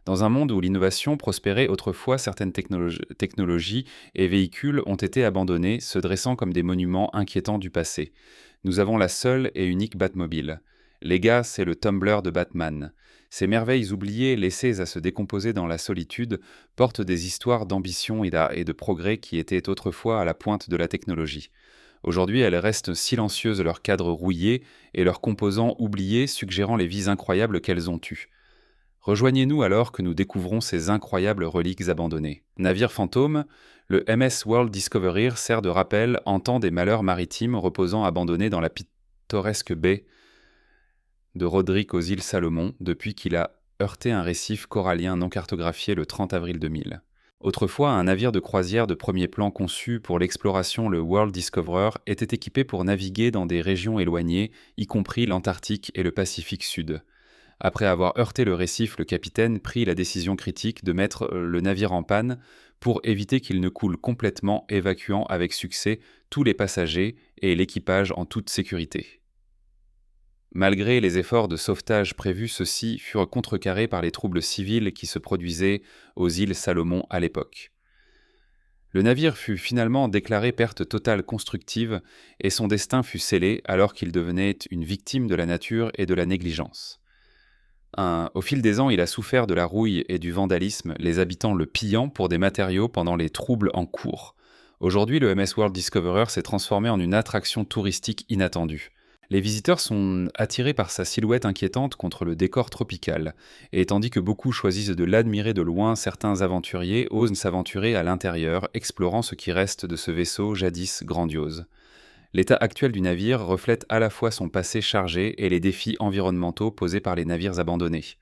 Dans un monde où l'innovation prospérait autrefois, certaines technologies et véhicules ont été abandonnés, se dressant comme des monuments inquiétants du passé. Nous avons la seule et unique Batmobile. Les gars, c'est le Tumblr de Batman. Ces merveilles oubliées, laissées à se décomposer dans la solitude, portent des histoires d'ambition et de progrès qui étaient autrefois à la pointe de la technologie. Aujourd'hui, elles restent silencieuses, leurs cadres rouillés et leurs composants oubliés, suggérant les vies incroyables qu'elles ont eues. Rejoignez-nous alors que nous découvrons ces incroyables reliques abandonnées. Navire fantôme, le MS World Discovery sert de rappel en temps des malheurs maritimes reposant abandonnés dans la pittoresque baie de Roderick aux îles Salomon depuis qu'il a heurté un récif corallien non cartographié le 30 avril 2000. Autrefois, un navire de croisière de premier plan conçu pour l'exploration, le World Discoverer, était équipé pour naviguer dans des régions éloignées, y compris l'Antarctique et le Pacifique Sud. Après avoir heurté le récif, le capitaine prit la décision critique de mettre le navire en panne pour éviter qu'il ne coule complètement, évacuant avec succès tous les passagers et l'équipage en toute sécurité. Malgré les efforts de sauvetage prévus, ceux-ci furent contrecarrés par les troubles civils qui se produisaient aux îles Salomon à l'époque. Le navire fut finalement déclaré perte totale constructive et son destin fut scellé alors qu'il devenait une victime de la nature et de la négligence. Au fil des ans, il a souffert de la rouille et du vandalisme, les habitants le pillant pour des matériaux pendant les troubles en cours. Aujourd'hui, le MS World Discoverer s'est transformé en une attraction touristique inattendue. Les visiteurs sont attirés par sa silhouette inquiétante contre le décor tropical, et tandis que beaucoup choisissent de l'admirer de loin, certains aventuriers osent s'aventurer à l'intérieur, explorant ce qui reste de ce vaisseau jadis grandiose. L'état actuel du navire reflète à la fois son passé chargé et les défis environnementaux posés par les navires abandonnés.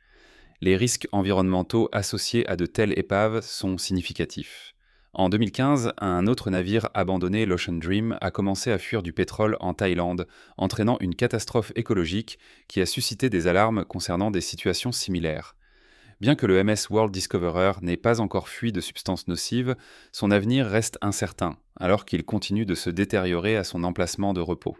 Les risques environnementaux associés à de telles épaves sont significatifs. En 2015, un autre navire abandonné, l'Ocean Dream, a commencé à fuir du pétrole en Thaïlande, entraînant une catastrophe écologique qui a suscité des alarmes concernant des situations similaires. Bien que le MS World Discoverer n'ait pas encore fui de substances nocives, son avenir reste incertain, alors qu'il continue de se détériorer à son emplacement de repos.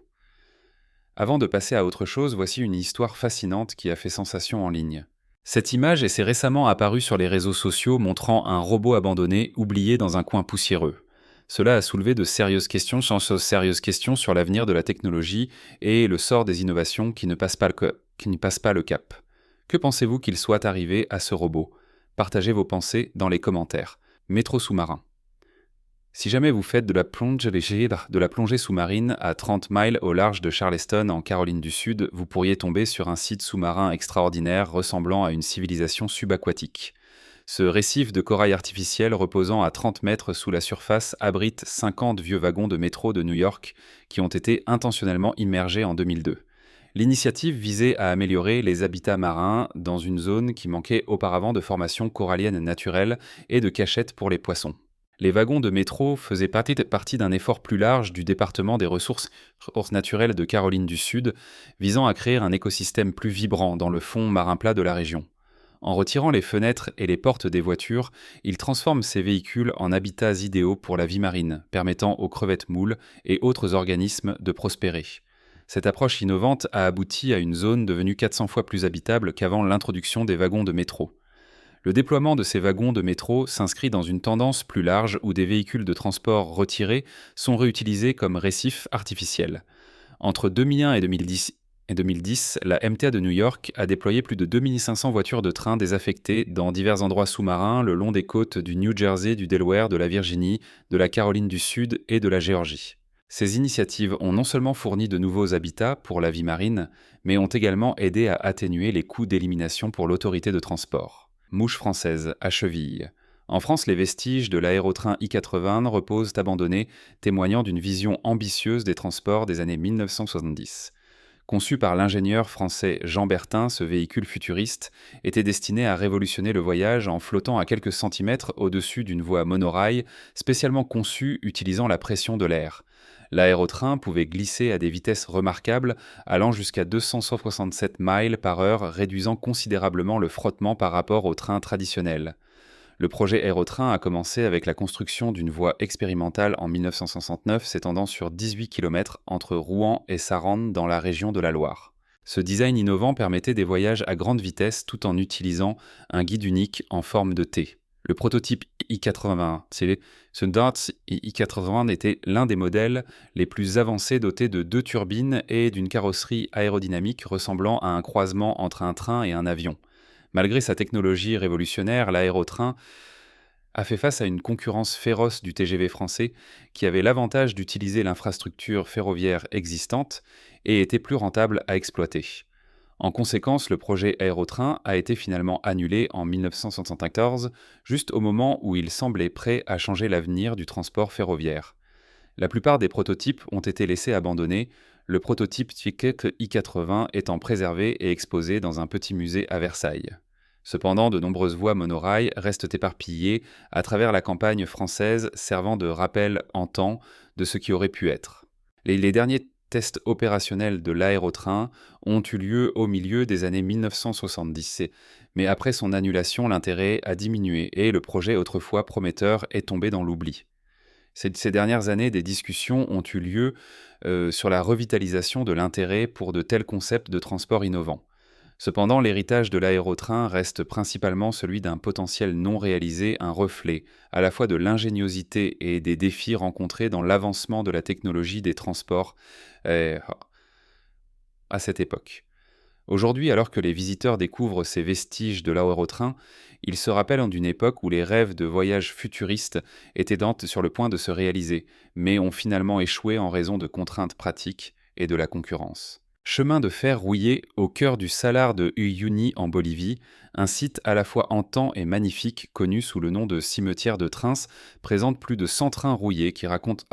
Avant de passer à autre chose, voici une histoire fascinante qui a fait sensation en ligne. Cette image s'est récemment apparue sur les réseaux sociaux montrant un robot abandonné oublié dans un coin poussiéreux. Cela a soulevé de sérieuses questions sur l'avenir de la technologie et le sort des innovations qui ne passent pas le cap. Que pensez-vous qu'il soit arrivé à ce robot? Partagez vos pensées dans les commentaires. Métro sous-marin. Si jamais vous faites de la plongée sous-marine à 30 miles au large de Charleston en Caroline du Sud, vous pourriez tomber sur un site sous-marin extraordinaire ressemblant à une civilisation subaquatique. Ce récif de corail artificiel reposant à 30 mètres sous la surface abrite 50 vieux wagons de métro de New York qui ont été intentionnellement immergés en 2002. L'initiative visait à améliorer les habitats marins dans une zone qui manquait auparavant de formation corallienne naturelle et de cachette pour les poissons. Les wagons de métro faisaient partie d'un effort plus large du département des ressources naturelles de Caroline du Sud, visant à créer un écosystème plus vibrant dans le fond marin plat de la région. En retirant les fenêtres et les portes des voitures, ils transforment ces véhicules en habitats idéaux pour la vie marine, permettant aux crevettes moules et autres organismes de prospérer. Cette approche innovante a abouti à une zone devenue 400 fois plus habitable qu'avant l'introduction des wagons de métro. Le déploiement de ces wagons de métro s'inscrit dans une tendance plus large où des véhicules de transport retirés sont réutilisés comme récifs artificiels. Entre 2001 et 2010, la MTA de New York a déployé plus de 2500 voitures de train désaffectées dans divers endroits sous-marins le long des côtes du New Jersey, du Delaware, de la Virginie, de la Caroline du Sud et de la Géorgie. Ces initiatives ont non seulement fourni de nouveaux habitats pour la vie marine, mais ont également aidé à atténuer les coûts d'élimination pour l'autorité de transport. Mouche française à cheville. En France, les vestiges de l'aérotrain I-80 reposent abandonnés, témoignant d'une vision ambitieuse des transports des années 1970. Conçu par l'ingénieur français Jean Bertin, ce véhicule futuriste était destiné à révolutionner le voyage en flottant à quelques centimètres au-dessus d'une voie monorail spécialement conçue utilisant la pression de l'air. L'aérotrain pouvait glisser à des vitesses remarquables, allant jusqu'à 267 miles par heure, réduisant considérablement le frottement par rapport au train traditionnel. Le projet Aérotrain a commencé avec la construction d'une voie expérimentale en 1969 s'étendant sur 18 km entre Rouen et Sarande dans la région de la Loire. Ce design innovant permettait des voyages à grande vitesse tout en utilisant un guide unique en forme de T. Le prototype I-81, ce Darts I-81 était l'un des modèles les plus avancés dotés de deux turbines et d'une carrosserie aérodynamique ressemblant à un croisement entre un train et un avion. Malgré sa technologie révolutionnaire, l'aérotrain a fait face à une concurrence féroce du TGV français qui avait l'avantage d'utiliser l'infrastructure ferroviaire existante et était plus rentable à exploiter. En conséquence, le projet Aérotrain a été finalement annulé en 1974, juste au moment où il semblait prêt à changer l'avenir du transport ferroviaire. La plupart des prototypes ont été laissés abandonnés, le prototype Ticket I-80 étant préservé et exposé dans un petit musée à Versailles. Cependant, de nombreuses voies monorail restent éparpillées à travers la campagne française, servant de rappel en temps de ce qui aurait pu être. Les derniers tests opérationnels de l'aérotrain ont eu lieu au milieu des années 1970, mais après son annulation, l'intérêt a diminué et le projet autrefois prometteur est tombé dans l'oubli. Ces dernières années, des discussions ont eu lieu sur la revitalisation de l'intérêt pour de tels concepts de transport innovants. Cependant, l'héritage de l'aérotrain reste principalement celui d'un potentiel non réalisé, un reflet à la fois de l'ingéniosité et des défis rencontrés dans l'avancement de la technologie des transports euh, à cette époque. Aujourd'hui, alors que les visiteurs découvrent ces vestiges de l'aérotrain, ils se rappellent d'une époque où les rêves de voyages futuristes étaient sur le point de se réaliser, mais ont finalement échoué en raison de contraintes pratiques et de la concurrence. Chemin de fer rouillé au cœur du Salar de Uyuni en Bolivie, un site à la fois hantant et magnifique connu sous le nom de cimetière de Trins, présente plus de 100 trains rouillés qui racontent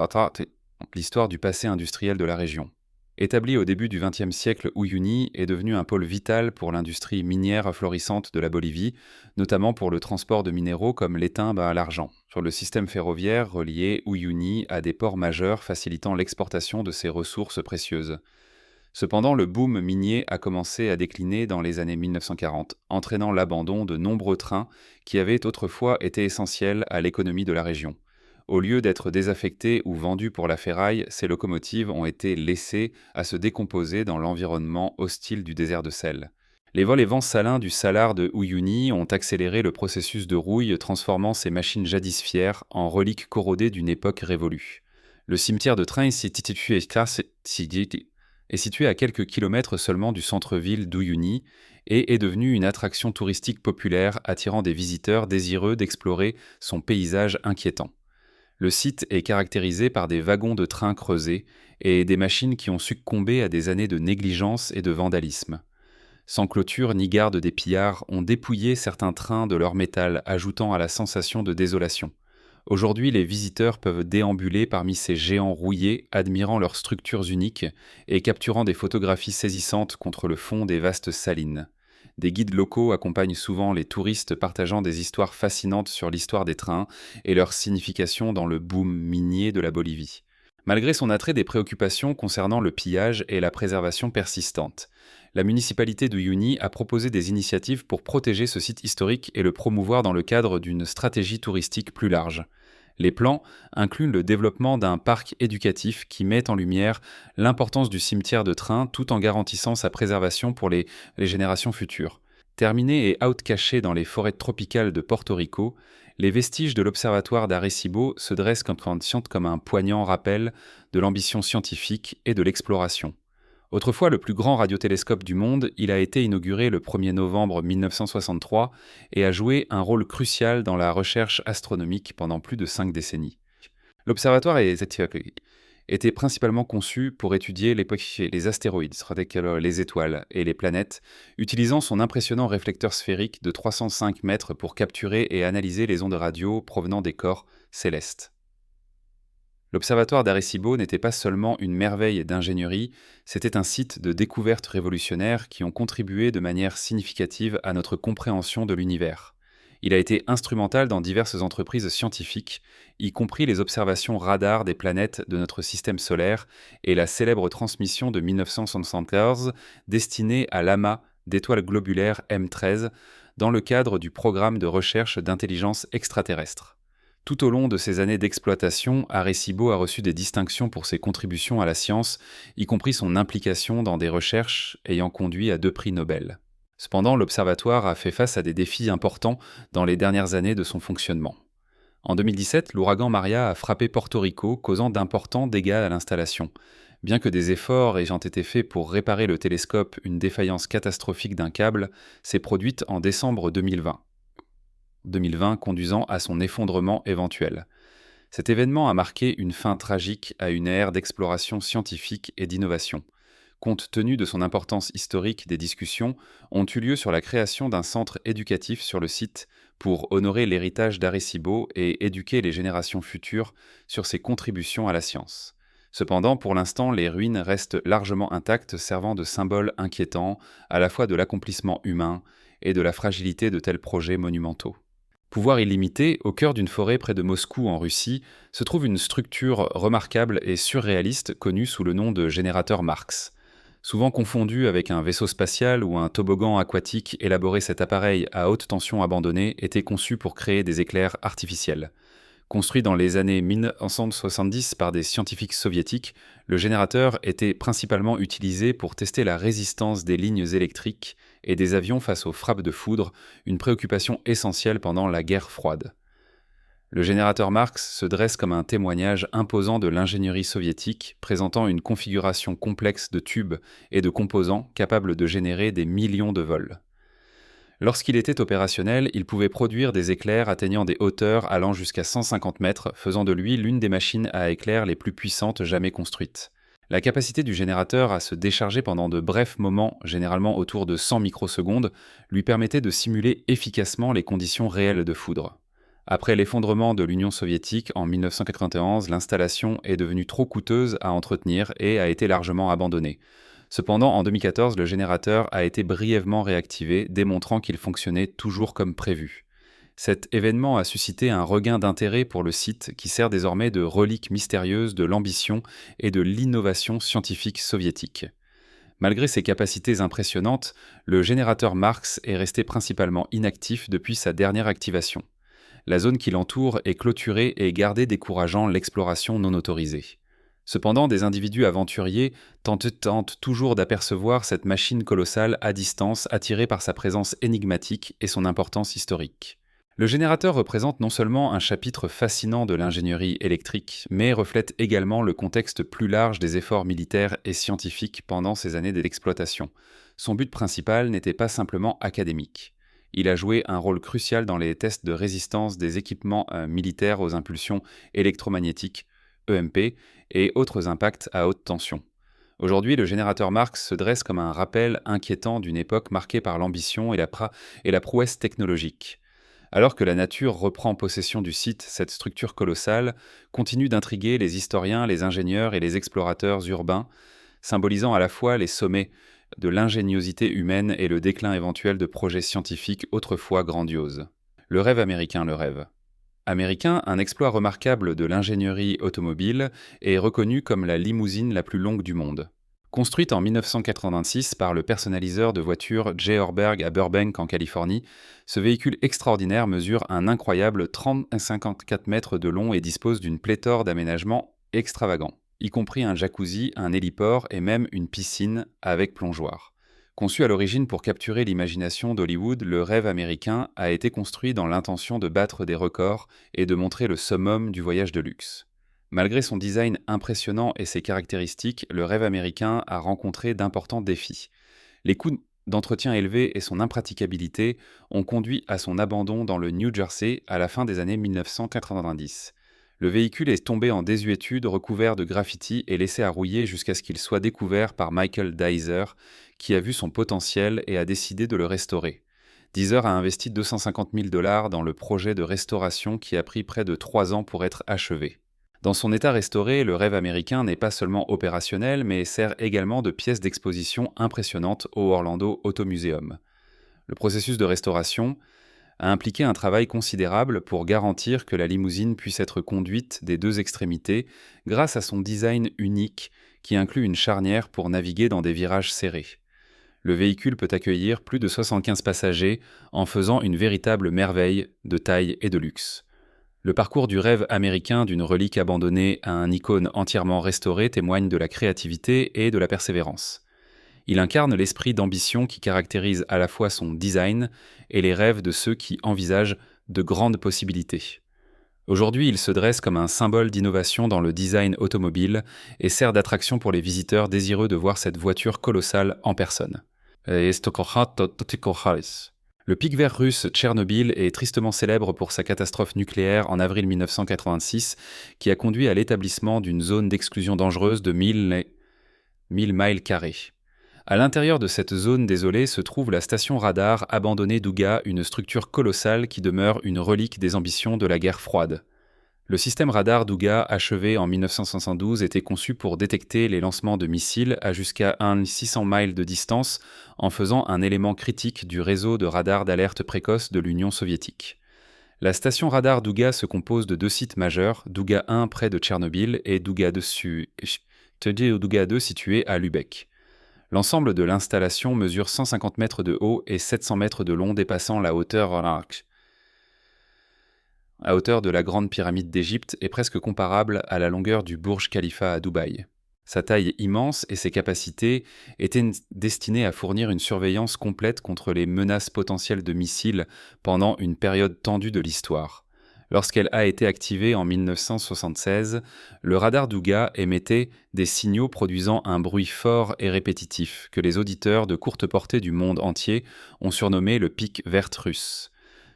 l'histoire du passé industriel de la région. Établi au début du XXe siècle, Uyuni est devenu un pôle vital pour l'industrie minière florissante de la Bolivie, notamment pour le transport de minéraux comme l'étain à l'argent. Sur le système ferroviaire relié Uyuni à des ports majeurs facilitant l'exportation de ces ressources précieuses. Cependant, le boom minier a commencé à décliner dans les années 1940, entraînant l'abandon de nombreux trains qui avaient autrefois été essentiels à l'économie de la région. Au lieu d'être désaffectées ou vendues pour la ferraille, ces locomotives ont été laissées à se décomposer dans l'environnement hostile du désert de sel. Les vols et vents salins du salar de Uyuni ont accéléré le processus de rouille, transformant ces machines jadis fières en reliques corrodées d'une époque révolue. Le cimetière de Train est situé à quelques kilomètres seulement du centre-ville d'Uyuni et est devenu une attraction touristique populaire attirant des visiteurs désireux d'explorer son paysage inquiétant. Le site est caractérisé par des wagons de train creusés et des machines qui ont succombé à des années de négligence et de vandalisme. Sans clôture ni garde des pillards, ont dépouillé certains trains de leur métal, ajoutant à la sensation de désolation. Aujourd'hui, les visiteurs peuvent déambuler parmi ces géants rouillés, admirant leurs structures uniques et capturant des photographies saisissantes contre le fond des vastes salines. Des guides locaux accompagnent souvent les touristes partageant des histoires fascinantes sur l'histoire des trains et leur signification dans le boom minier de la Bolivie. Malgré son attrait, des préoccupations concernant le pillage et la préservation persistante. La municipalité de Uyuni a proposé des initiatives pour protéger ce site historique et le promouvoir dans le cadre d'une stratégie touristique plus large. Les plans incluent le développement d'un parc éducatif qui met en lumière l'importance du cimetière de train tout en garantissant sa préservation pour les générations futures. Terminés et outcachés dans les forêts tropicales de Porto Rico, les vestiges de l'observatoire d'Arecibo se dressent comme un poignant rappel de l'ambition scientifique et de l'exploration. Autrefois le plus grand radiotélescope du monde, il a été inauguré le 1er novembre 1963 et a joué un rôle crucial dans la recherche astronomique pendant plus de 5 décennies. L'observatoire était principalement conçu pour étudier les astéroïdes, les étoiles et les planètes, utilisant son impressionnant réflecteur sphérique de 305 mètres pour capturer et analyser les ondes radio provenant des corps célestes. L'observatoire d'Arecibo n'était pas seulement une merveille d'ingénierie, c'était un site de découvertes révolutionnaires qui ont contribué de manière significative à notre compréhension de l'univers. Il a été instrumental dans diverses entreprises scientifiques, y compris les observations radar des planètes de notre système solaire et la célèbre transmission de 1974 destinée à l'amas d'étoiles globulaires M13 dans le cadre du programme de recherche d'intelligence extraterrestre. Tout au long de ses années d'exploitation, Arecibo a reçu des distinctions pour ses contributions à la science, y compris son implication dans des recherches ayant conduit à 2 prix Nobel. Cependant, l'observatoire a fait face à des défis importants dans les dernières années de son fonctionnement. En 2017, l'ouragan Maria a frappé Porto Rico, causant d'importants dégâts à l'installation. Bien que des efforts ayant été faits pour réparer le télescope, une défaillance catastrophique d'un câble s'est produite en décembre 2020, conduisant à son effondrement éventuel. Cet événement a marqué une fin tragique à une ère d'exploration scientifique et d'innovation. Compte tenu de son importance historique, des discussions ont eu lieu sur la création d'un centre éducatif sur le site pour honorer l'héritage d'Arecibo et éduquer les générations futures sur ses contributions à la science. Cependant, pour l'instant, les ruines restent largement intactes, servant de symbole inquiétant à la fois de l'accomplissement humain et de la fragilité de tels projets monumentaux. Pouvoir illimité, au cœur d'une forêt près de Moscou en Russie, se trouve une structure remarquable et surréaliste connue sous le nom de générateur Marx. Souvent confondu avec un vaisseau spatial ou un toboggan aquatique élaboré, cet appareil à haute tension abandonné était conçu pour créer des éclairs artificiels. Construit dans les années 1970 par des scientifiques soviétiques, le générateur était principalement utilisé pour tester la résistance des lignes électriques et des avions face aux frappes de foudre, une préoccupation essentielle pendant la guerre froide. Le générateur Marx se dresse comme un témoignage imposant de l'ingénierie soviétique, présentant une configuration complexe de tubes et de composants capables de générer des millions de vols. Lorsqu'il était opérationnel, il pouvait produire des éclairs atteignant des hauteurs allant jusqu'à 150 mètres, faisant de lui l'une des machines à éclairs les plus puissantes jamais construites. La capacité du générateur à se décharger pendant de brefs moments, généralement autour de 100 microsecondes, lui permettait de simuler efficacement les conditions réelles de foudre. Après l'effondrement de l'Union soviétique en 1991, l'installation est devenue trop coûteuse à entretenir et a été largement abandonnée. Cependant, en 2014, le générateur a été brièvement réactivé, démontrant qu'il fonctionnait toujours comme prévu. Cet événement a suscité un regain d'intérêt pour le site qui sert désormais de relique mystérieuse de l'ambition et de l'innovation scientifique soviétique. Malgré ses capacités impressionnantes, le générateur Marx est resté principalement inactif depuis sa dernière activation. La zone qui l'entoure est clôturée et gardée, décourageant l'exploration non autorisée. Cependant, des individus aventuriers tentent toujours d'apercevoir cette machine colossale à distance, attirés par sa présence énigmatique et son importance historique. Le générateur représente non seulement un chapitre fascinant de l'ingénierie électrique, mais reflète également le contexte plus large des efforts militaires et scientifiques pendant ces années d'exploitation. Son but principal n'était pas simplement académique. Il a joué un rôle crucial dans les tests de résistance des équipements militaires aux impulsions électromagnétiques, EMP, et autres impacts à haute tension. Aujourd'hui, le générateur Marx se dresse comme un rappel inquiétant d'une époque marquée par l'ambition et la prouesse technologique. Alors que la nature reprend possession du site, cette structure colossale continue d'intriguer les historiens, les ingénieurs et les explorateurs urbains, symbolisant à la fois les sommets de l'ingéniosité humaine et le déclin éventuel de projets scientifiques autrefois grandioses. Le rêve américain, le rêve. Américain, un exploit remarquable de l'ingénierie automobile est reconnu comme la limousine la plus longue du monde. Construite en 1986 par le personnaliseur de voitures J. Orberg à Burbank en Californie, ce véhicule extraordinaire mesure un incroyable 54 mètres de long et dispose d'une pléthore d'aménagements extravagants, y compris un jacuzzi, un héliport et même une piscine avec plongeoir. Conçu à l'origine pour capturer l'imagination d'Hollywood, le rêve américain a été construit dans l'intention de battre des records et de montrer le summum du voyage de luxe. Malgré son design impressionnant et ses caractéristiques, le rêve américain a rencontré d'importants défis. Les coûts d'entretien élevés et son impraticabilité ont conduit à son abandon dans le New Jersey à la fin des années 1990. Le véhicule est tombé en désuétude, recouvert de graffitis et laissé à rouiller jusqu'à ce qu'il soit découvert par Michael Deiser, qui a vu son potentiel et a décidé de le restaurer. Deezer a investi 250 000 $ dans le projet de restauration qui a pris près de 3 ans pour être achevé. Dans son état restauré, le rêve américain n'est pas seulement opérationnel, mais sert également de pièce d'exposition impressionnante au Orlando Auto Museum. Le processus de restauration a impliqué un travail considérable pour garantir que la limousine puisse être conduite des 2 extrémités grâce à son design unique qui inclut une charnière pour naviguer dans des virages serrés. Le véhicule peut accueillir plus de 75 passagers en faisant une véritable merveille de taille et de luxe. Le parcours du rêve américain d'une relique abandonnée à un icône entièrement restauré témoigne de la créativité et de la persévérance. Il incarne l'esprit d'ambition qui caractérise à la fois son design et les rêves de ceux qui envisagent de grandes possibilités. Aujourd'hui, il se dresse comme un symbole d'innovation dans le design automobile et sert d'attraction pour les visiteurs désireux de voir cette voiture colossale en personne. Le pic vert russe Tchernobyl est tristement célèbre pour sa catastrophe nucléaire en avril 1986 qui a conduit à l'établissement d'une zone d'exclusion dangereuse de 1000 miles carrés. À l'intérieur de cette zone désolée se trouve la station radar abandonnée d'Ouga, une structure colossale qui demeure une relique des ambitions de la guerre froide. Le système radar d'Ouga, achevé en 1972, était conçu pour détecter les lancements de missiles à jusqu'à 600 miles de distance en faisant un élément critique du réseau de radars d'alerte précoce de l'Union soviétique. La station radar d'Ouga se compose de 2 sites majeurs, Douga 1 près de Tchernobyl et Douga 2 situé à Lübeck. L'ensemble de l'installation mesure 150 mètres de haut et 700 mètres de long dépassant la hauteur de la Grande Pyramide d'Égypte est presque comparable à la longueur du Burj Khalifa à Dubaï. Sa taille immense et ses capacités étaient destinées à fournir une surveillance complète contre les menaces potentielles de missiles pendant une période tendue de l'histoire. Lorsqu'elle a été activée en 1976, le radar d'Ouga émettait des signaux produisant un bruit fort et répétitif que les auditeurs de courte portée du monde entier ont surnommé le pic vert russe.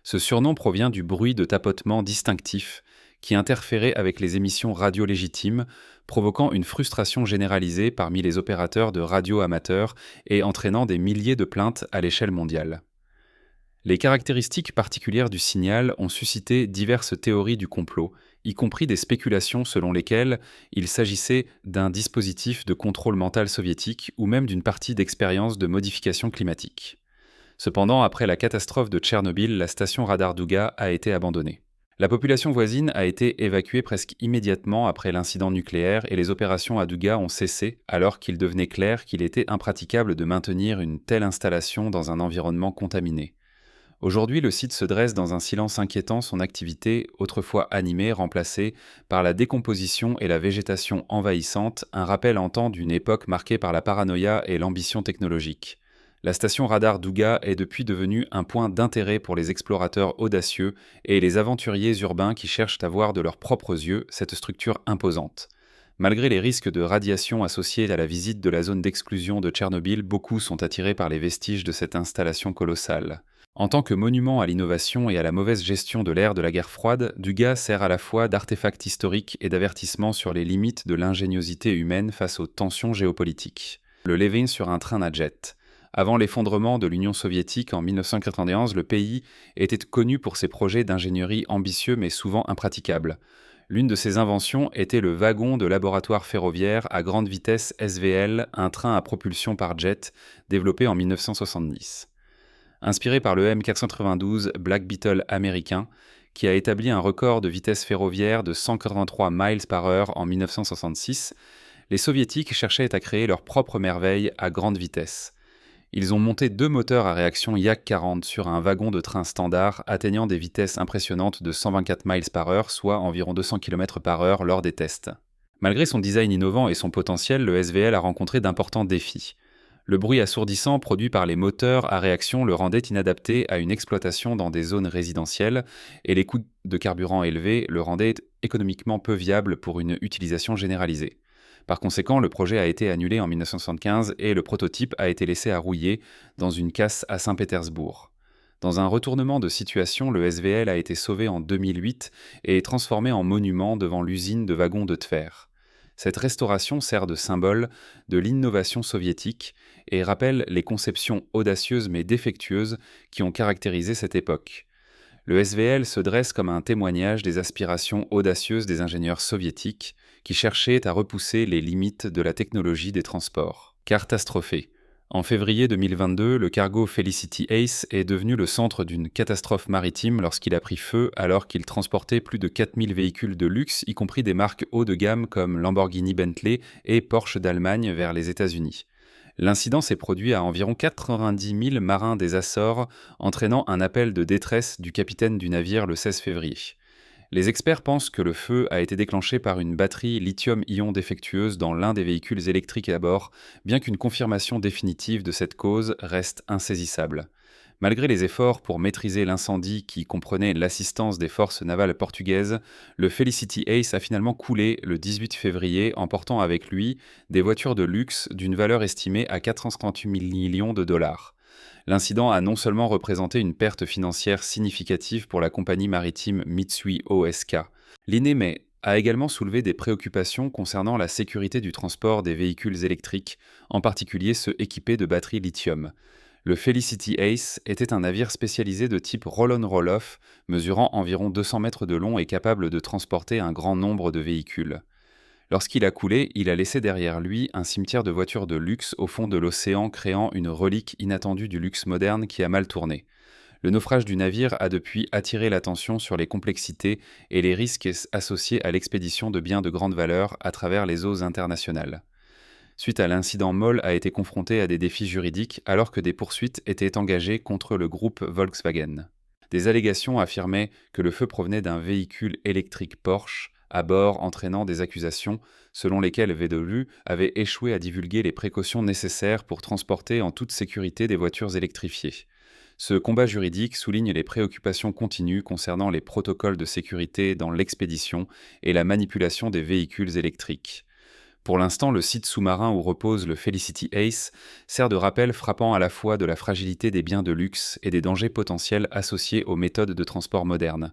Ce surnom provient du bruit de tapotement distinctif qui interférait avec les émissions radio légitimes, provoquant une frustration généralisée parmi les opérateurs de radio amateurs et entraînant des milliers de plaintes à l'échelle mondiale. Les caractéristiques particulières du signal ont suscité diverses théories du complot, y compris des spéculations selon lesquelles il s'agissait d'un dispositif de contrôle mental soviétique ou même d'une partie d'expérience de modification climatique. Cependant, après la catastrophe de Tchernobyl, la station radar d'Ouga a été abandonnée. La population voisine a été évacuée presque immédiatement après l'incident nucléaire et les opérations à Douga ont cessé alors qu'il devenait clair qu'il était impraticable de maintenir une telle installation dans un environnement contaminé. Aujourd'hui, le site se dresse dans un silence inquiétant, son activité, autrefois animée, remplacée par la décomposition et la végétation envahissante, un rappel en temps d'une époque marquée par la paranoïa et l'ambition technologique. La station radar d'Ouga est depuis devenue un point d'intérêt pour les explorateurs audacieux et les aventuriers urbains qui cherchent à voir de leurs propres yeux cette structure imposante. Malgré les risques de radiation associés à la visite de la zone d'exclusion de Tchernobyl, beaucoup sont attirés par les vestiges de cette installation colossale. En tant que monument à l'innovation et à la mauvaise gestion de l'ère de la guerre froide, Douga sert à la fois d'artefact historique et d'avertissement sur les limites de l'ingéniosité humaine face aux tensions géopolitiques. Le Levin sur un train à jet. Avant l'effondrement de l'Union soviétique en 1991, le pays était connu pour ses projets d'ingénierie ambitieux mais souvent impraticables. L'une de ses inventions était le wagon de laboratoire ferroviaire à grande vitesse SVL, un train à propulsion par jet, développé en 1970. Inspiré par le M492 Black Beetle américain, qui a établi un record de vitesse ferroviaire de 183 miles par heure en 1966, les soviétiques cherchaient à créer leur propre merveille à grande vitesse. Ils ont monté 2 moteurs à réaction Yak-40 sur un wagon de train standard atteignant des vitesses impressionnantes de 124 miles par heure, soit environ 200 km par heure lors des tests. Malgré son design innovant et son potentiel, le SVL a rencontré d'importants défis. Le bruit assourdissant produit par les moteurs à réaction le rendait inadapté à une exploitation dans des zones résidentielles et les coûts de carburant élevés le rendaient économiquement peu viable pour une utilisation généralisée. Par conséquent, le projet a été annulé en 1975 et le prototype a été laissé à rouiller dans une casse à Saint-Pétersbourg. Dans un retournement de situation, le SVL a été sauvé en 2008 et transformé en monument devant l'usine de wagons de Tver. Cette restauration sert de symbole de l'innovation soviétique et rappelle les conceptions audacieuses mais défectueuses qui ont caractérisé cette époque. Le SVL se dresse comme un témoignage des aspirations audacieuses des ingénieurs soviétiques qui cherchaient à repousser les limites de la technologie des transports. Catastrophé. En février 2022, le cargo Felicity Ace est devenu le centre d'une catastrophe maritime lorsqu'il a pris feu alors qu'il transportait plus de 4000 véhicules de luxe, y compris des marques haut de gamme comme Lamborghini Bentley et Porsche d'Allemagne vers les États-Unis. L'incident s'est produit à environ 90 000 marins des Açores, entraînant un appel de détresse du capitaine du navire le 16 février. Les experts pensent que le feu a été déclenché par une batterie lithium-ion défectueuse dans l'un des véhicules électriques à bord, bien qu'une confirmation définitive de cette cause reste insaisissable. Malgré les efforts pour maîtriser l'incendie qui comprenait l'assistance des forces navales portugaises, le Felicity Ace a finalement coulé le 18 février, emportant avec lui des voitures de luxe d'une valeur estimée à 438 millions de dollars. L'incident a non seulement représenté une perte financière significative pour la compagnie maritime Mitsui O.S.K. L'INEME a également soulevé des préoccupations concernant la sécurité du transport des véhicules électriques, en particulier ceux équipés de batteries lithium. Le Felicity Ace était un navire spécialisé de type roll-on-roll-off, mesurant environ 200 mètres de long et capable de transporter un grand nombre de véhicules. Lorsqu'il a coulé, il a laissé derrière lui un cimetière de voitures de luxe au fond de l'océan, créant une relique inattendue du luxe moderne qui a mal tourné. Le naufrage du navire a depuis attiré l'attention sur les complexités et les risques associés à l'expédition de biens de grande valeur à travers les eaux internationales. Suite à l'incident, MOL a été confronté à des défis juridiques alors que des poursuites étaient engagées contre le groupe Volkswagen. Des allégations affirmaient que le feu provenait d'un véhicule électrique Porsche à bord, entraînant des accusations selon lesquelles VW avait échoué à divulguer les précautions nécessaires pour transporter en toute sécurité des voitures électrifiées. Ce combat juridique souligne les préoccupations continues concernant les protocoles de sécurité dans l'expédition et la manipulation des véhicules électriques. Pour l'instant, le site sous-marin où repose le Felicity Ace sert de rappel frappant à la fois de la fragilité des biens de luxe et des dangers potentiels associés aux méthodes de transport modernes.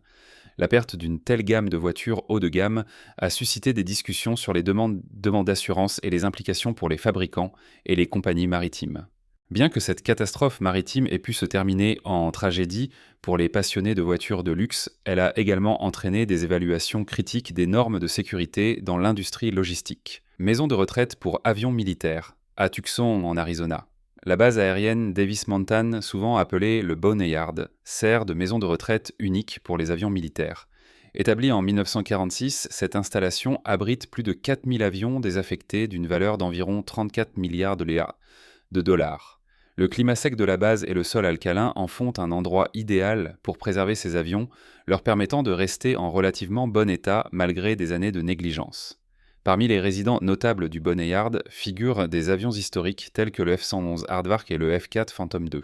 La perte d'une telle gamme de voitures haut de gamme a suscité des discussions sur les demandes d'assurance et les implications pour les fabricants et les compagnies maritimes. Bien que cette catastrophe maritime ait pu se terminer en tragédie pour les passionnés de voitures de luxe, elle a également entraîné des évaluations critiques des normes de sécurité dans l'industrie logistique. Maison de retraite pour avions militaires, à Tucson en Arizona. La base aérienne Davis-Monthan, souvent appelée le Boneyard, sert de maison de retraite unique pour les avions militaires. Établie en 1946, cette installation abrite plus de 4000 avions désaffectés d'une valeur d'environ 34 milliards de dollars. Le climat sec de la base et le sol alcalin en font un endroit idéal pour préserver ces avions, leur permettant de rester en relativement bon état malgré des années de négligence. Parmi les résidents notables du Boneyard figurent des avions historiques tels que le F-111 Aardvark et le F-4 Phantom II.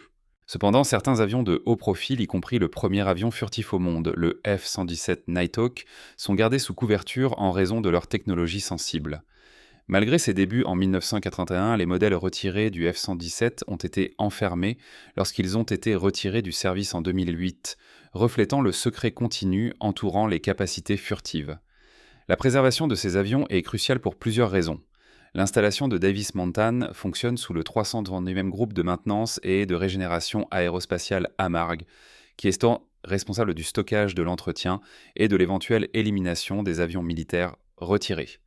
Cependant, certains avions de haut profil, y compris le premier avion furtif au monde, le F-117 Nighthawk, sont gardés sous couverture en raison de leur technologie sensible. Malgré ses débuts en 1981, les modèles retirés du F-117 ont été enfermés lorsqu'ils ont été retirés du service en 2008, reflétant le secret continu entourant les capacités furtives. La préservation de ces avions est cruciale pour plusieurs raisons. L'installation de Davis-Monthan fonctionne sous le 330e groupe de maintenance et de régénération aérospatiale AMARG, qui est responsable du stockage de l'entretien et de l'éventuelle élimination des avions militaires retirés.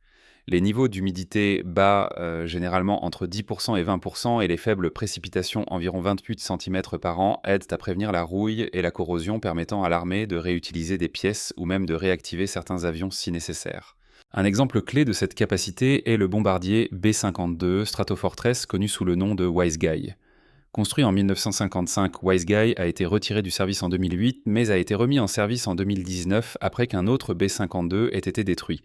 Les niveaux d'humidité bas, généralement entre 10% et 20%, et les faibles précipitations, environ 28 cm par an, aident à prévenir la rouille et la corrosion, permettant à l'armée de réutiliser des pièces ou même de réactiver certains avions si nécessaire. Un exemple clé de cette capacité est le bombardier B-52 Stratofortress, connu sous le nom de Wiseguy. Construit en 1955, Wiseguy a été retiré du service en 2008, mais a été remis en service en 2019 après qu'un autre B-52 ait été détruit.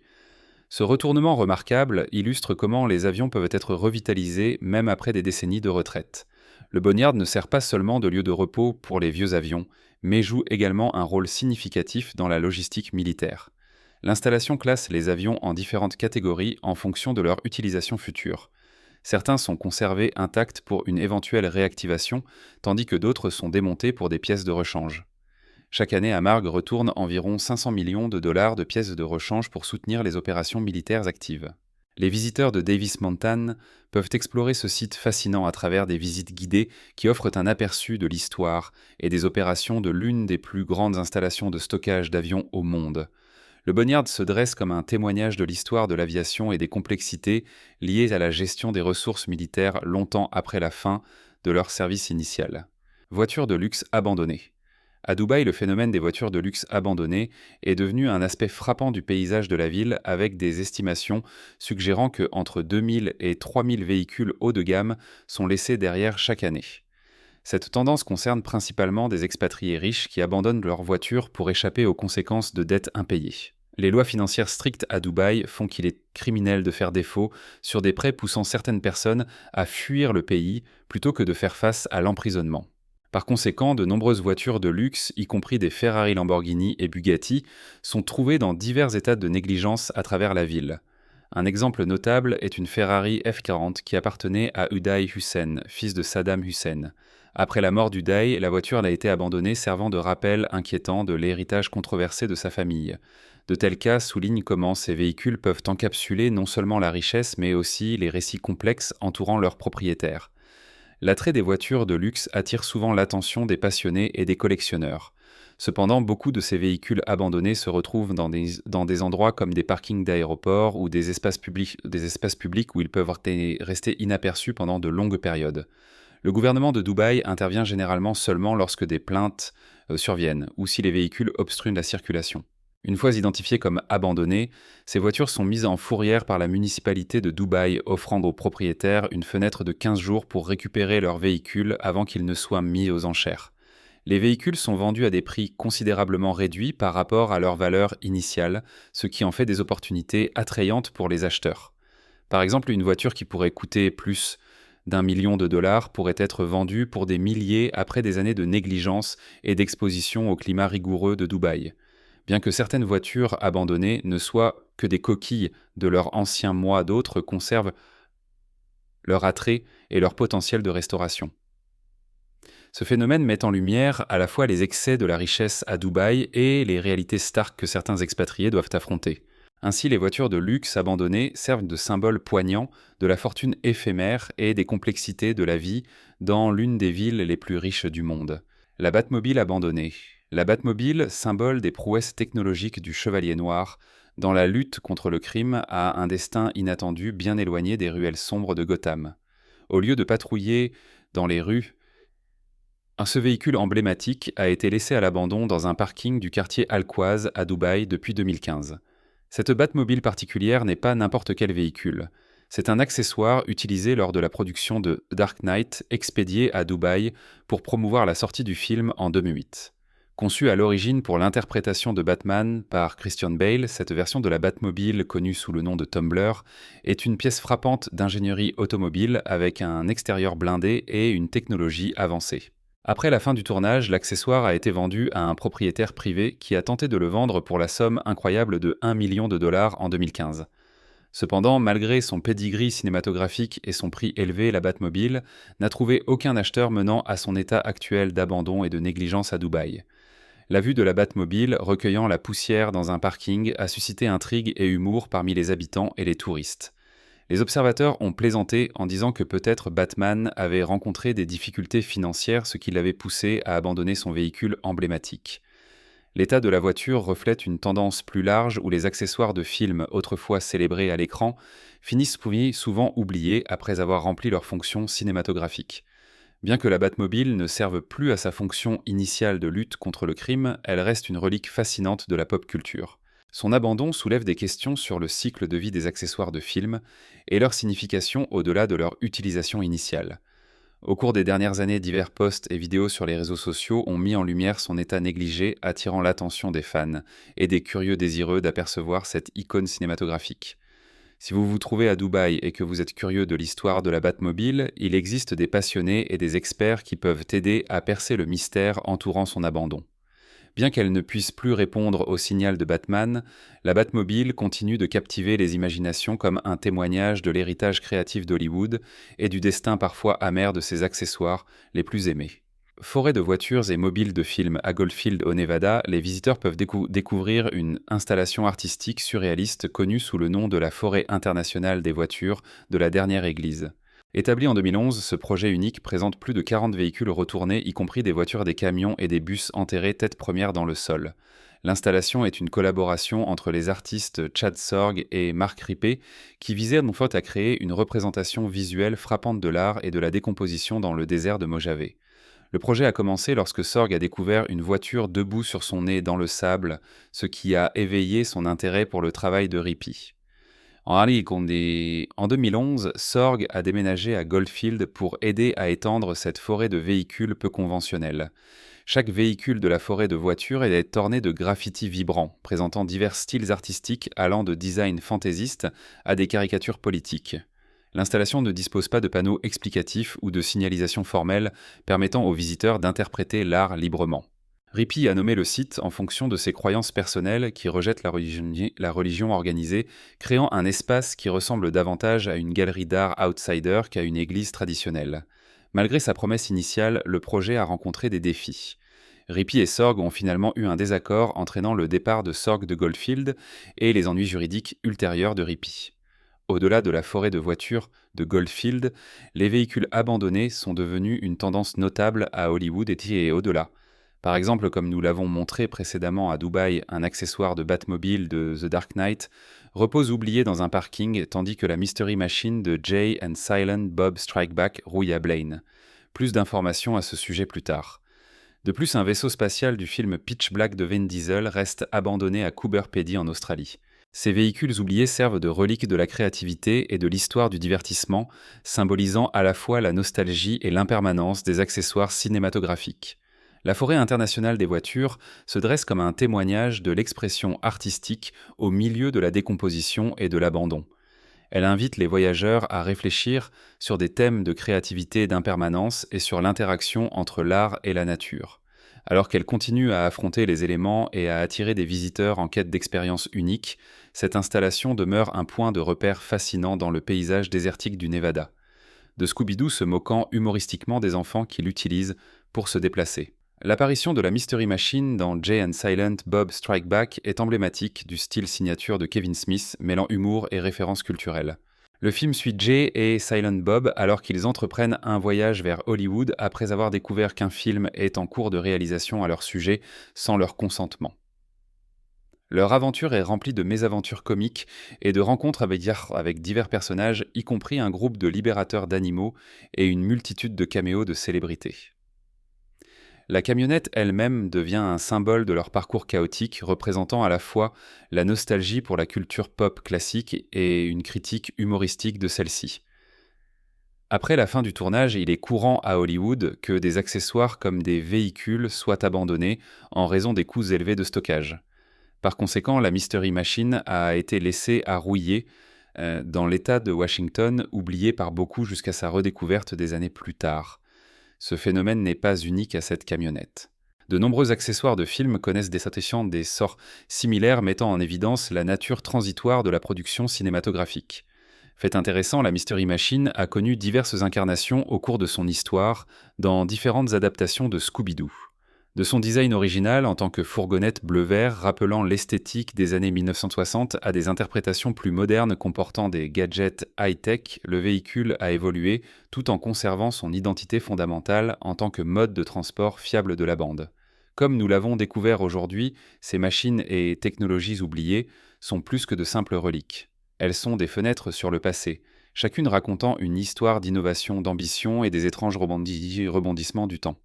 Ce retournement remarquable illustre comment les avions peuvent être revitalisés même après des décennies de retraite. Le Boneyard ne sert pas seulement de lieu de repos pour les vieux avions, mais joue également un rôle significatif dans la logistique militaire. L'installation classe les avions en différentes catégories en fonction de leur utilisation future. Certains sont conservés intacts pour une éventuelle réactivation, tandis que d'autres sont démontés pour des pièces de rechange. Chaque année, AMARG retourne environ 500 millions de dollars de pièces de rechange pour soutenir les opérations militaires actives. Les visiteurs de Davis-Monthan peuvent explorer ce site fascinant à travers des visites guidées qui offrent un aperçu de l'histoire et des opérations de l'une des plus grandes installations de stockage d'avions au monde. Le Boneyard se dresse comme un témoignage de l'histoire de l'aviation et des complexités liées à la gestion des ressources militaires longtemps après la fin de leur service initial. Voitures de luxe abandonnées. À Dubaï, le phénomène des voitures de luxe abandonnées est devenu un aspect frappant du paysage de la ville, avec des estimations suggérant que entre 2000 et 3000 véhicules haut de gamme sont laissés derrière chaque année. Cette tendance concerne principalement des expatriés riches qui abandonnent leur voiture pour échapper aux conséquences de dettes impayées. Les lois financières strictes à Dubaï font qu'il est criminel de faire défaut sur des prêts poussant certaines personnes à fuir le pays plutôt que de faire face à l'emprisonnement. Par conséquent, de nombreuses voitures de luxe, y compris des Ferrari, Lamborghini et Bugatti, sont trouvées dans divers états de négligence à travers la ville. Un exemple notable est une Ferrari F40 qui appartenait à Uday Hussein, fils de Saddam Hussein. Après la mort d'Uday, la voiture a été abandonnée, servant de rappel inquiétant de l'héritage controversé de sa famille. De tels cas soulignent comment ces véhicules peuvent encapsuler non seulement la richesse, mais aussi les récits complexes entourant leurs propriétaires. L'attrait des voitures de luxe attire souvent l'attention des passionnés et des collectionneurs. Cependant, beaucoup de ces véhicules abandonnés se retrouvent dans des endroits comme des parkings d'aéroports ou des espaces publics où ils peuvent rester inaperçus pendant de longues périodes. Le gouvernement de Dubaï intervient généralement seulement lorsque des plaintes surviennent ou si les véhicules obstruent la circulation. Une fois identifiées comme abandonnées, ces voitures sont mises en fourrière par la municipalité de Dubaï, offrant aux propriétaires une fenêtre de 15 jours pour récupérer leurs véhicules avant qu'ils ne soient mis aux enchères. Les véhicules sont vendus à des prix considérablement réduits par rapport à leur valeur initiale, ce qui en fait des opportunités attrayantes pour les acheteurs. Par exemple, une voiture qui pourrait coûter plus d'1 million de dollars pourrait être vendue pour des milliers après des années de négligence et d'exposition au climat rigoureux de Dubaï. Bien que certaines voitures abandonnées ne soient que des coquilles de leur ancien moi, d'autres conservent leur attrait et leur potentiel de restauration. Ce phénomène met en lumière à la fois les excès de la richesse à Dubaï et les réalités starques que certains expatriés doivent affronter. Ainsi, les voitures de luxe abandonnées servent de symbole poignant de la fortune éphémère et des complexités de la vie dans l'une des villes les plus riches du monde. La Batmobile abandonnée. La Batmobile, symbole des prouesses technologiques du Chevalier Noir, dans la lutte contre le crime, a un destin inattendu bien éloigné des ruelles sombres de Gotham. Au lieu de patrouiller dans les rues, ce véhicule emblématique a été laissé à l'abandon dans un parking du quartier Al-Quoz à Dubaï depuis 2015. Cette Batmobile particulière n'est pas n'importe quel véhicule. C'est un accessoire utilisé lors de la production de Dark Knight, expédié à Dubaï pour promouvoir la sortie du film en 2008. Conçue à l'origine pour l'interprétation de Batman par Christian Bale, cette version de la Batmobile, connue sous le nom de Tumbler, est une pièce frappante d'ingénierie automobile avec un extérieur blindé et une technologie avancée. Après la fin du tournage, l'accessoire a été vendu à un propriétaire privé qui a tenté de le vendre pour la somme incroyable de 1 million de dollars en 2015. Cependant, malgré son pedigree cinématographique et son prix élevé, la Batmobile n'a trouvé aucun acheteur menant à son état actuel d'abandon et de négligence à Dubaï. La vue de la Batmobile recueillant la poussière dans un parking a suscité intrigue et humour parmi les habitants et les touristes. Les observateurs ont plaisanté en disant que peut-être Batman avait rencontré des difficultés financières, ce qui l'avait poussé à abandonner son véhicule emblématique. L'état de la voiture reflète une tendance plus large où les accessoires de films autrefois célébrés à l'écran finissent souvent oubliés après avoir rempli leur fonction cinématographique. Bien que la Batmobile ne serve plus à sa fonction initiale de lutte contre le crime, elle reste une relique fascinante de la pop culture. Son abandon soulève des questions sur le cycle de vie des accessoires de films et leur signification au-delà de leur utilisation initiale. Au cours des dernières années, divers posts et vidéos sur les réseaux sociaux ont mis en lumière son état négligé, attirant l'attention des fans et des curieux désireux d'apercevoir cette icône cinématographique. Si vous vous trouvez à Dubaï et que vous êtes curieux de l'histoire de la Batmobile, il existe des passionnés et des experts qui peuvent aider à percer le mystère entourant son abandon. Bien qu'elle ne puisse plus répondre au signal de Batman, la Batmobile continue de captiver les imaginations comme un témoignage de l'héritage créatif d'Hollywood et du destin parfois amer de ses accessoires les plus aimés. Forêt de voitures et mobiles de films à Goldfield au Nevada, les visiteurs peuvent découvrir une installation artistique surréaliste connue sous le nom de la Forêt internationale des voitures de la dernière église. Établi en 2011, ce projet unique présente plus de 40 véhicules retournés, y compris des voitures, des camions et des bus enterrés tête première dans le sol. L'installation est une collaboration entre les artistes Chad Sorg et Mark Rippé, qui visaient non faute à créer une représentation visuelle frappante de l'art et de la décomposition dans le désert de Mojave. Le projet a commencé lorsque Sorg a découvert une voiture debout sur son nez dans le sable, ce qui a éveillé son intérêt pour le travail de Rippé. En 2011, Sorg a déménagé à Goldfield pour aider à étendre cette forêt de véhicules peu conventionnels. Chaque véhicule de la forêt de voitures est orné de graffitis vibrants, présentant divers styles artistiques allant de design fantaisiste à des caricatures politiques. L'installation ne dispose pas de panneaux explicatifs ou de signalisation formelle permettant aux visiteurs d'interpréter l'art librement. Rippey a nommé le site en fonction de ses croyances personnelles qui rejettent la religion organisée, créant un espace qui ressemble davantage à une galerie d'art outsider qu'à une église traditionnelle. Malgré sa promesse initiale, le projet a rencontré des défis. Rippey et Sorg ont finalement eu un désaccord entraînant le départ de Sorg de Goldfield et les ennuis juridiques ultérieurs de Rippey. Au-delà de la forêt de voitures de Goldfield, les véhicules abandonnés sont devenus une tendance notable à Hollywood et au-delà. Par exemple, comme nous l'avons montré précédemment à Dubaï, un accessoire de Batmobile de The Dark Knight repose oublié dans un parking tandis que la Mystery Machine de Jay and Silent Bob Strike Back rouille à Blaine. Plus d'informations à ce sujet plus tard. De plus, un vaisseau spatial du film Pitch Black de Vin Diesel reste abandonné à Coober Pedy en Australie. Ces véhicules oubliés servent de reliques de la créativité et de l'histoire du divertissement, symbolisant à la fois la nostalgie et l'impermanence des accessoires cinématographiques. La forêt internationale des voitures se dresse comme un témoignage de l'expression artistique au milieu de la décomposition et de l'abandon. Elle invite les voyageurs à réfléchir sur des thèmes de créativité et d'impermanence et sur l'interaction entre l'art et la nature. Alors qu'elle continue à affronter les éléments et à attirer des visiteurs en quête d'expériences uniques, cette installation demeure un point de repère fascinant dans le paysage désertique du Nevada. De Scooby-Doo se moquant humoristiquement des enfants qui l'utilisent pour se déplacer. L'apparition de la Mystery Machine dans Jay and Silent Bob Strike Back est emblématique du style signature de Kevin Smith, mêlant humour et références culturelles. Le film suit Jay et Silent Bob alors qu'ils entreprennent un voyage vers Hollywood après avoir découvert qu'un film est en cours de réalisation à leur sujet sans leur consentement. Leur aventure est remplie de mésaventures comiques et de rencontres avec divers personnages, y compris un groupe de libérateurs d'animaux et une multitude de caméos de célébrités. La camionnette elle-même devient un symbole de leur parcours chaotique, représentant à la fois la nostalgie pour la culture pop classique et une critique humoristique de celle-ci. Après la fin du tournage, il est courant à Hollywood que des accessoires comme des véhicules soient abandonnés en raison des coûts élevés de stockage. Par conséquent, la Mystery Machine a été laissée à rouiller dans l'État de Washington, oublié par beaucoup jusqu'à sa redécouverte des années plus tard. Ce phénomène n'est pas unique à cette camionnette. De nombreux accessoires de films connaissent des sorts similaires mettant en évidence la nature transitoire de la production cinématographique. Fait intéressant, la Mystery Machine a connu diverses incarnations au cours de son histoire dans différentes adaptations de Scooby-Doo. De son design original en tant que fourgonnette bleu-vert rappelant l'esthétique des années 1960 à des interprétations plus modernes comportant des gadgets high-tech, le véhicule a évolué tout en conservant son identité fondamentale en tant que mode de transport fiable de la bande. Comme nous l'avons découvert aujourd'hui, ces machines et technologies oubliées sont plus que de simples reliques. Elles sont des fenêtres sur le passé, chacune racontant une histoire d'innovation, d'ambition et des étranges rebondissements du temps.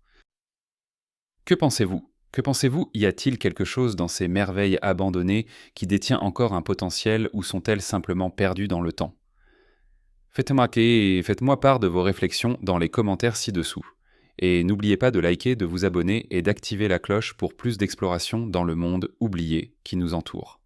Que pensez-vous? Que pensez-vous? Y a-t-il quelque chose dans ces merveilles abandonnées qui détient encore un potentiel ou sont-elles simplement perdues dans le temps? Faites-moi part de vos réflexions dans les commentaires ci-dessous. Et n'oubliez pas de liker, de vous abonner et d'activer la cloche pour plus d'exploration dans le monde oublié qui nous entoure.